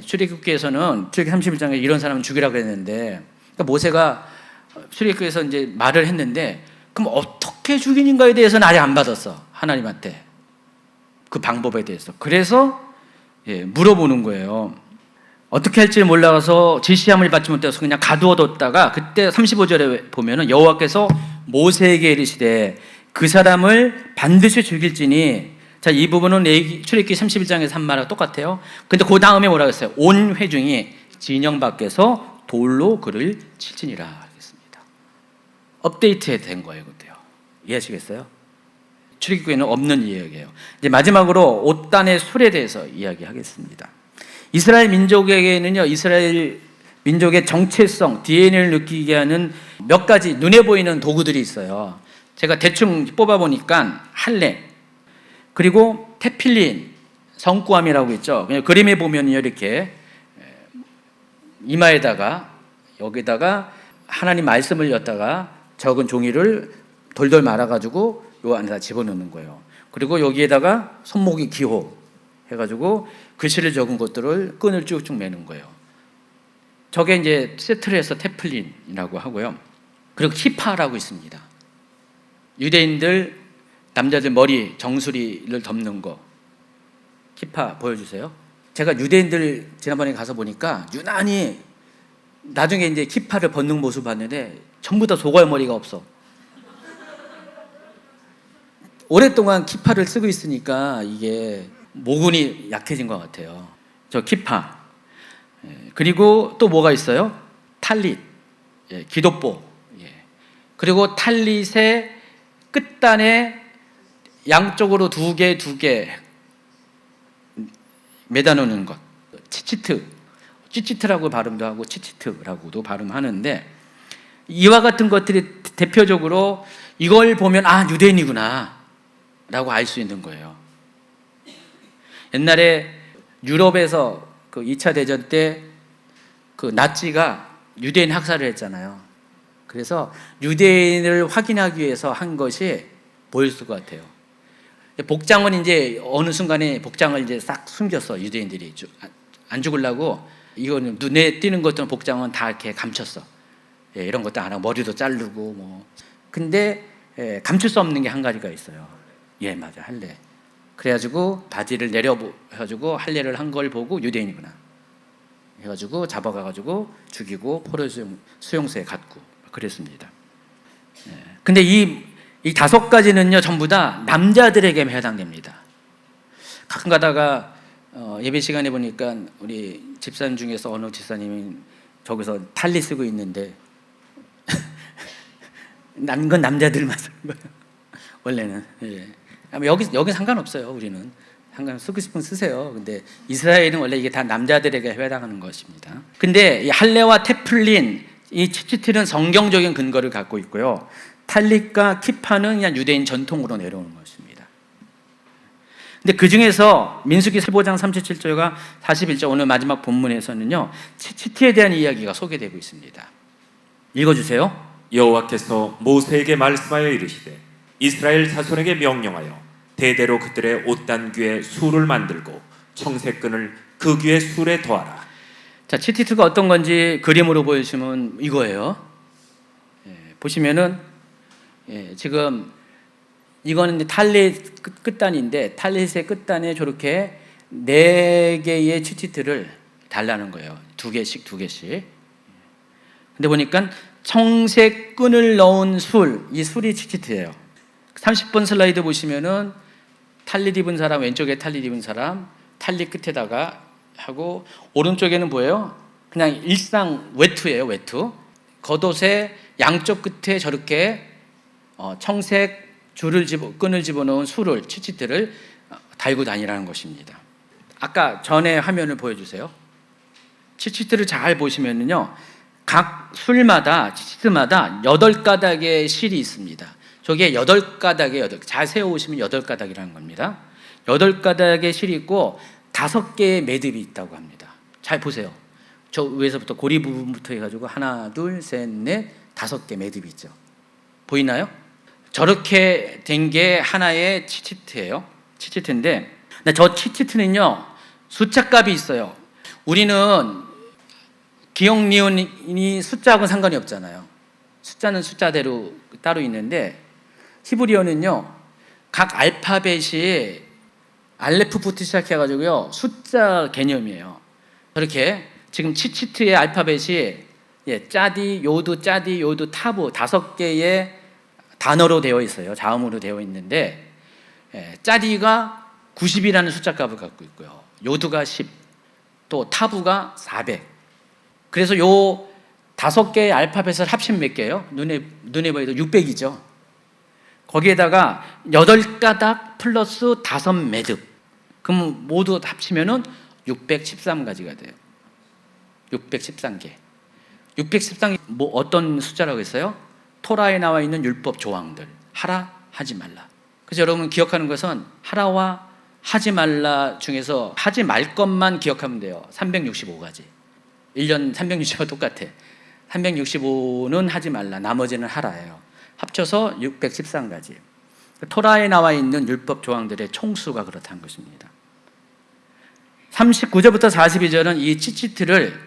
출애굽기에서는 출애굽기 31장에 이런 사람은 죽이라고 했는데 그러니까 모세가 출애굽기에서 이제 말을 했는데 그럼 어떻게 죽이는가에 대해서는 아직 안 받았어. 하나님한테 그 방법에 대해서. 그래서 물어보는 거예요. 어떻게 할지 몰라서 지시함을 받지 못해서 그냥 가두어뒀다가 그때 35절에 보면은 여호와께서 모세에게 이르시되 그 사람을 반드시 죽일지니 자, 이 부분은 출애굽기 31장에서 한 말하고 똑같아요. 근데 그 다음에 뭐라고 했어요? 온 회중이 진영 밖에서 돌로 그를 칠지니라 하겠습니다. 업데이트 된 거예요. 그때요. 이해하시겠어요? 출애굽기에는 없는 이야기예요. 이제 마지막으로 옷단의 술에 대해서 이야기하겠습니다. 이스라엘 민족에게는요, 이스라엘 민족의 정체성, DNA를 느끼게 하는 몇 가지 눈에 보이는 도구들이 있어요. 제가 대충 뽑아보니까 할례, 그리고 테필린, 성구함이라고 있죠. 그냥 그림에 보면요, 이렇게 이마에다가 여기다가 하나님 말씀을 였다가 적은 종이를 돌돌 말아가지고 요 안에다 집어넣는 거예요. 그리고 여기에다가 손목이 기호 해가지고 글씨를 적은 것들을 끈을 쭉쭉 매는 거예요. 저게 이제 세트를 해서 테플린이라고 하고요. 그리고 키파라고 있습니다. 유대인들 남자들 머리 정수리를 덮는 거. 키파 보여주세요. 제가 유대인들 지난번에 가서 보니까 유난히 나중에 이제 키파를 벗는 모습 봤는데 전부 다 소갈머리가 없어. 오랫동안 키파를 쓰고 있으니까 이게 모근이 약해진 것 같아요. 저 키파. 그리고 또 뭐가 있어요? 탈릿, 기도보. 그리고 탈릿의 끝단에 양쪽으로 두 개 매다 놓는 것. 치치트. 찌찌트라고 발음도 하고 치치트라고도 발음하는데 이와 같은 것들이 대표적으로 이걸 보면 아 유대인이구나 라고 알 수 있는 거예요. 옛날에 유럽에서 그 2차 대전 때 그 나치가 유대인 학살을 했잖아요. 그래서 유대인을 확인하기 위해서 한 것이 보였을 것 같아요. 복장은 이제 어느 순간에 복장을 이제 싹 숨겼어. 유대인들이 안 죽으려고 이거는 눈에 띄는 것들은 복장은 다 이렇게 감췄어. 예, 이런 것도 안 하고 머리도 자르고 뭐. 근데 감출 수 없는 게 한 가지가 있어요. 예, 맞아, 할례. 그래가지고 바지를 내려가지고 할례를 한 걸 보고 유대인이구나 해가지고 잡아가가지고 죽이고 포로 수용소에 갖고 그랬습니다. 근데 이 5가지는요 전부 다 남자들에게 해당됩니다. 가끔 가다가 예배 시간에 보니까 우리 집사님 중에서 어느 집사님이 저기서 탈리 쓰고 있는데 건 남자들만 쓰는 거예요. 원래는. 예. 여기 상관없어요. 우리는 쓰고 싶으면 쓰세요. 근데 이스라엘은 원래 이게 다 남자들에게 해당하는 것입니다. 근데 이 할례와 테플린, 이 치치트는 성경적인 근거를 갖고 있고요. 탈릿과 키파는 그냥 유대인 전통으로 내려오는 것입니다. 근데 그 중에서 민수기 15장 37절과 41절 오늘 마지막 본문에서는요 치치트에 대한 이야기가 소개되고 있습니다. 읽어주세요. 여호와께서 모세에게 말씀하여 이르시되 이스라엘 자손에게 명령하여 대대로 그들의 옷단귀에 술을 만들고 청색끈을 그 귀에 술에 더하라. 자, 치티트가 어떤 건지 그림으로 보여주시면 이거예요. 보시면은 지금 이거는 탈릿 끝단인데 탈릿의 끝단에 저렇게 4개의 치티트를 달라는 거예요. 2개씩. 근데 보니까 청색 끈을 넣은 술, 이 술이 치티트예요. 30번 슬라이드 보시면은 탈릿 입은 사람, 왼쪽에 탈릿 입은 사람, 탈릿 끝에다가 하고 오른쪽에는 뭐예요? 그냥 일상 외투예요, 외투. 겉옷의 양쪽 끝에 저렇게 청색 끈을 집어넣은 술을, 치치트를 달고 다니라는 것입니다. 아까 전에 화면을 보여주세요. 치치트를 잘 보시면은요, 각 술마다, 치치트마다 8가닥의 실이 있습니다. 저게 8가닥에 잘 세워오시면 8가닥이라는 겁니다. 8가닥의 실이 있고 5개의 매듭이 있다고 합니다. 잘 보세요. 저 위에서부터 고리 부분부터 해가지고 하나, 둘, 셋, 넷, 5개 매듭이 있죠. 보이나요? 저렇게 된 게 하나의 치치트예요. 치치트인데, 근데 저 치치트는요 숫자값이 있어요. 우리는 기억, 니은이 숫자하고는 상관이 없잖아요. 숫자는 숫자대로 따로 있는데 히브리어는요 각 알파벳이 알레프부터 시작해가지고요 숫자 개념이에요. 그렇게 지금 치치트의 알파벳이 짜디, 요드, 타부 5개의 단어로 되어 있어요. 자음으로 되어 있는데 짜디가 90이라는 숫자값을 갖고 있고요. 요드가 10, 또 타부가 400. 그래서 요 5개의 알파벳을 합치면 몇 개예요? 눈에 보여도 600이죠. 거기에다가 8가닥 플러스 5매듭. 그럼 모두 합치면은 613가지가 돼요. 613개. 613개 뭐 어떤 숫자라고 했어요? 토라에 나와 있는 율법 조항들. 하라, 하지 말라. 그래서 여러분 기억하는 것은 하라와 하지 말라 중에서 하지 말 것만 기억하면 돼요. 365가지. 1년 365가 똑같아. 365는 하지 말라, 나머지는 하라예요. 합쳐서 613가지. 토라에 나와 있는 율법 조항들의 총수가 그렇다는 것입니다. 39절부터 42절은 이 치치트를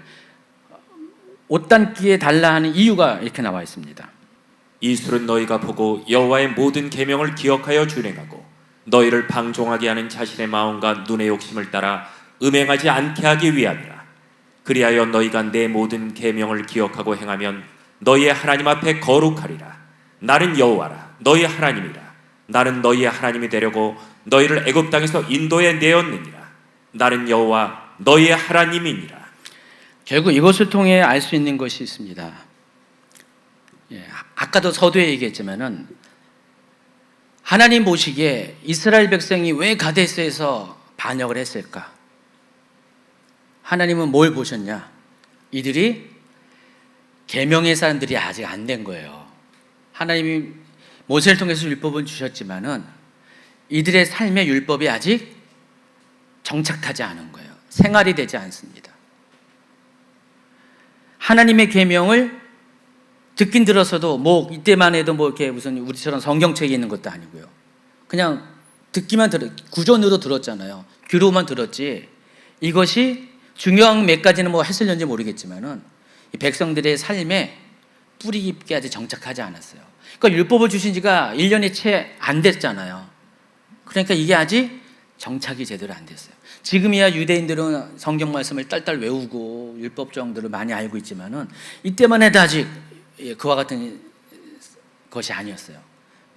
옷단기에 달라 하는 이유가 이렇게 나와 있습니다. 이 술은 너희가 보고 여호와의 모든 계명을 기억하여 준행하고 너희를 방종하게 하는 자신의 마음과 눈의 욕심을 따라 음행하지 않게 하기 위함이라. 그리하여 너희가 내 모든 계명을 기억하고 행하면 너희의 하나님 앞에 거룩하리라. 나는 여호와라 너희 하나님이라. 나는 너희의 하나님이 되려고 너희를 애굽 땅에서 인도해 내었느니라. 나는 여호와 너희의 하나님이니라. 결국 이것을 통해 알 수 있는 것이 있습니다. 아까도 서두에 얘기했지만은 하나님 보시기에 이스라엘 백성이 왜 가데스에서 반역을 했을까? 하나님은 뭘 보셨냐? 이들이 계명의 사람들이 아직 안 된 거예요. 하나님이 모세를 통해서 율법을 주셨지만은 이들의 삶의 율법이 아직 정착하지 않은 거예요. 생활이 되지 않습니다. 하나님의 계명을 듣긴 들었어도 뭐 이때만 해도 뭐 이렇게 무슨 우리처럼 성경책이 있는 것도 아니고요. 그냥 듣기만 구전으로 들었잖아요. 귀로만 들었지 이것이 중요한 몇 가지는 뭐 했을는지 모르겠지만은 이 백성들의 삶에 뿌리 깊게 아직 정착하지 않았어요. 그러니까 율법을 주신 지가 1년이 채 안 됐잖아요. 그러니까 이게 아직 정착이 제대로 안 됐어요. 지금이야 유대인들은 성경 말씀을 딸딸 외우고 율법 정도를 많이 알고 있지만은 이때만 해도 아직 그와 같은 것이 아니었어요.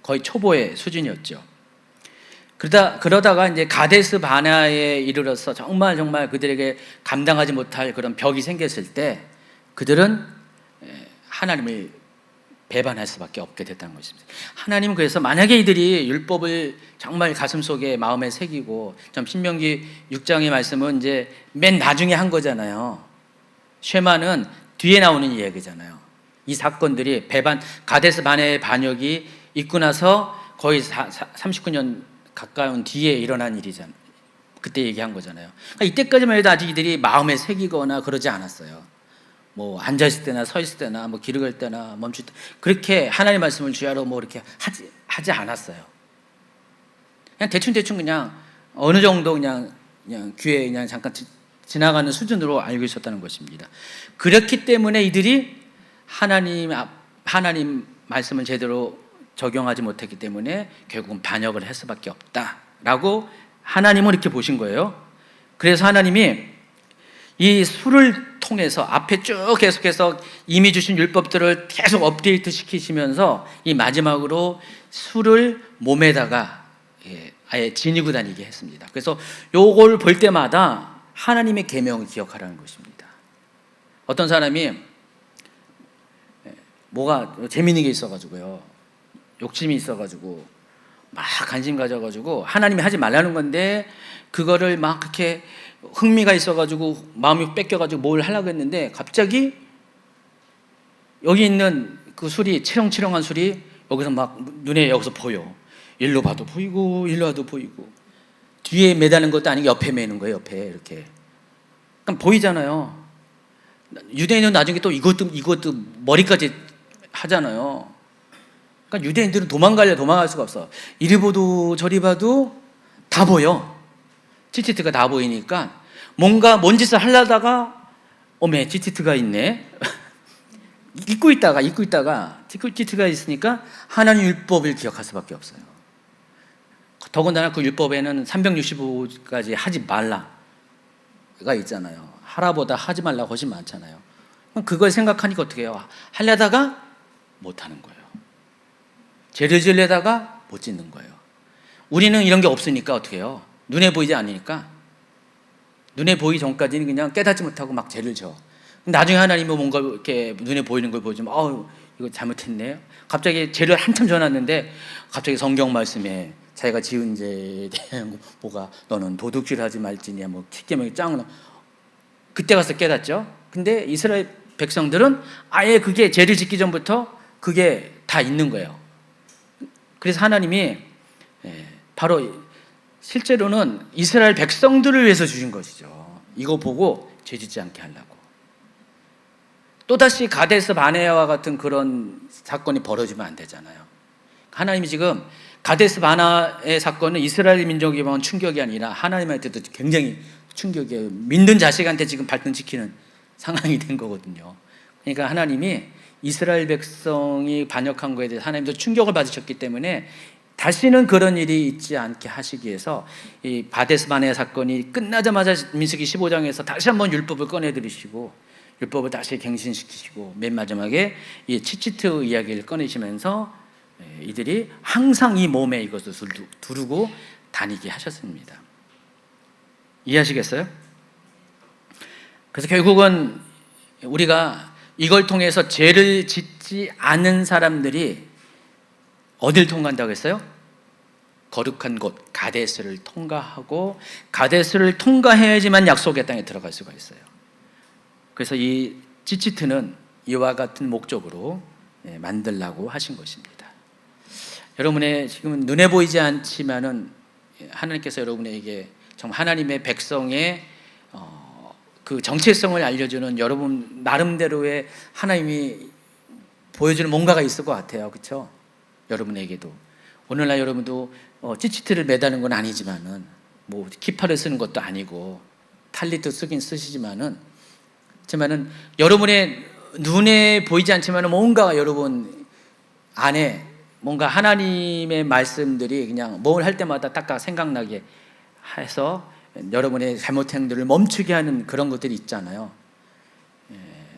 거의 초보의 수준이었죠. 그러다가 이제 가데스 바네아에 이르러서 정말 그들에게 감당하지 못할 그런 벽이 생겼을 때 그들은 하나님을 배반할 수밖에 없게 됐다는 것입니다. 하나님은 그래서 만약에 이들이 율법을 정말 가슴속에 마음에 새기고, 좀 신명기 6장의 말씀은 이제 맨 나중에 한 거잖아요. 쉐마는 뒤에 나오는 이야기잖아요. 이 사건들이 가데스 바네아의 반역이 있고 나서 거의 39년 가까운 뒤에 일어난 일이잖아요. 그때 얘기한 거잖아요. 그러니까 이때까지만 해도 아직 이들이 마음에 새기거나 그러지 않았어요. 뭐 앉아 있을 때나 서 있을 때나 뭐 길을 걸 때나 멈출 때 그렇게 하나님 말씀을 주야로 뭐 이렇게 하지 않았어요. 그냥 대충 그냥 어느 정도 그냥 귀에 그냥 잠깐 지나가는 수준으로 알고 있었다는 것입니다. 그렇기 때문에 이들이 하나님 말씀을 제대로 적용하지 못했기 때문에 결국은 반역을 할 수밖에 없다라고 하나님은 이렇게 보신 거예요. 그래서 하나님이 이 술을 통해서 앞에 쭉 계속해서 이미 주신 율법들을 계속 업데이트 시키시면서 이 마지막으로 술을 몸에다가 아예 지니고 다니게 했습니다. 그래서 요걸 볼 때마다 하나님의 계명을 기억하라는 것입니다. 어떤 사람이 뭐가 재미있는 게 있어가지고요, 욕심이 있어가지고 막 관심 가져가지고 하나님이 하지 말라는 건데 그거를 막 그렇게 흥미가 있어가지고 마음이 뺏겨가지고 뭘 하려고 했는데 갑자기 여기 있는 그 술이 치렁치렁한 술이 여기서 막 눈에 여기서 보여. 일로 봐도 보이고 일로 봐도 보이고 뒤에 매다는 것도 아니고 옆에 매는 거예요. 옆에 이렇게. 그러니까 보이잖아요. 유대인은 나중에 또 이것도 머리까지 하잖아요. 그러니까 유대인들은 도망갈 수가 없어. 이리 봐도 저리 봐도 다 보여. 찌찌트가 다 보이니까 뭔 짓을 하려다가 어메 찌찌트가 있네. 잊고 있다가 찌찌트가 있으니까 하나님 율법을 기억할 수밖에 없어요. 더군다나 그 율법에는 365까지 하지 말라가 있잖아요. 하라보다 하지 말라가 훨씬 많잖아요. 그걸 생각하니까 어떻게 해요? 하려다가 못하는 거예요. 죄를 지으려다가 못 짓는 거예요. 우리는 이런 게 없으니까 어떻게 해요? 눈에 보이지 않으니까 눈에 보이기 전까지는 그냥 깨닫지 못하고 막 죄를 져. 나중에 하나님은 뭔가 이렇게 눈에 보이는 걸 보여주면 이거 잘못했네. 갑자기 죄를 한참 져놨는데 갑자기 성경 말씀에 자기가 지은 죄에 대한 뭐가 너는 도둑질하지 말지냐 뭐 십계명이 짱 그때 가서 깨닫죠. 근데 이스라엘 백성들은 아예 그게 죄를 짓기 전부터 그게 다 있는 거예요. 그래서 하나님이 바로 실제로는 이스라엘 백성들을 위해서 주신 것이죠. 이거 보고 죄 짓지 않게 하려고. 또다시 가데스 바네아와 같은 그런 사건이 벌어지면 안 되잖아요. 하나님이 지금 가데스 바네아의 사건은 이스라엘 민족에만 충격이 아니라 하나님한테도 굉장히 충격이에요. 믿는 자식한테 지금 발등지키는 상황이 된 거거든요. 그러니까 하나님이 이스라엘 백성이 반역한 거에 대해서 하나님도 충격을 받으셨기 때문에 다시는 그런 일이 있지 않게 하시기 위해서 이 가데스 바네아 사건이 끝나자마자 민수기 15장에서 다시 한번 율법을 꺼내들이시고 율법을 다시 갱신시키시고 맨 마지막에 이 치치트 이야기를 꺼내시면서 이들이 항상 이 몸에 이것을 두르고 다니게 하셨습니다. 이해하시겠어요? 그래서 결국은 우리가 이걸 통해서 죄를 짓지 않은 사람들이 어딜 통과한다고 했어요? 거룩한 곳 가데스를 통과하고 가데스를 통과해야지만 약속의 땅에 들어갈 수가 있어요. 그래서 이 찌찌트는 이와 같은 목적으로 만들라고 하신 것입니다. 여러분의 지금 눈에 보이지 않지만은 하나님께서 여러분에게 정말 하나님의 백성의 그 정체성을 알려주는 여러분 나름대로의 하나님이 보여주는 뭔가가 있을 것 같아요. 그렇죠? 여러분에게도 오늘날 여러분도 찌찌트를 매다는 건 아니지만은 뭐 키파를 쓰는 것도 아니고 탈리도 쓰긴 쓰시지만은 여러분의 눈에 보이지 않지만은 뭔가 여러분 안에 뭔가 하나님의 말씀들이 그냥 뭘 할 때마다 딱 생각나게 해서 여러분의 잘못된 행동을 멈추게 하는 그런 것들이 있잖아요.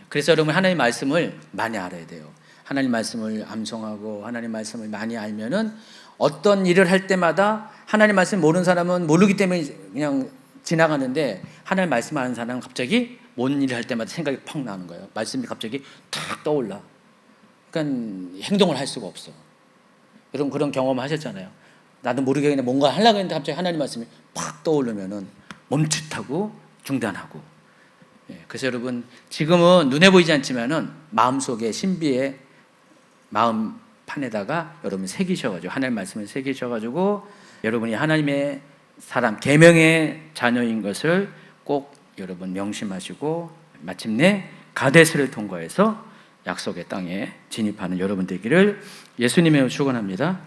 그래서 여러분 하나님의 말씀을 많이 알아야 돼요. 하나님 말씀을 암송하고 하나님 말씀을 많이 알면은 어떤 일을 할 때마다 하나님 말씀 모르는 사람은 모르기 때문에 그냥 지나가는데 하나님 말씀 아는 사람은 갑자기 뭔 일을 할 때마다 생각이 팍 나는 거예요. 말씀이 갑자기 탁 떠올라. 그러니까 행동을 할 수가 없어. 여러분 그런 경험 하셨잖아요. 나도 모르게 그냥 뭔가 하려고 했는데 갑자기 하나님 말씀이 팍 떠오르면은 멈칫하고 중단하고. 그래서 여러분 지금은 눈에 보이지 않지만은 마음속에 신비의 마음판에다가 여러분 새기셔가지고 하나님 말씀을 새기셔가지고 여러분이 하나님의 사람 계명의 자녀인 것을 꼭 여러분 명심하시고 마침내 가데스를 통과해서 약속의 땅에 진입하는 여러분 되기를 예수님의 축원합니다.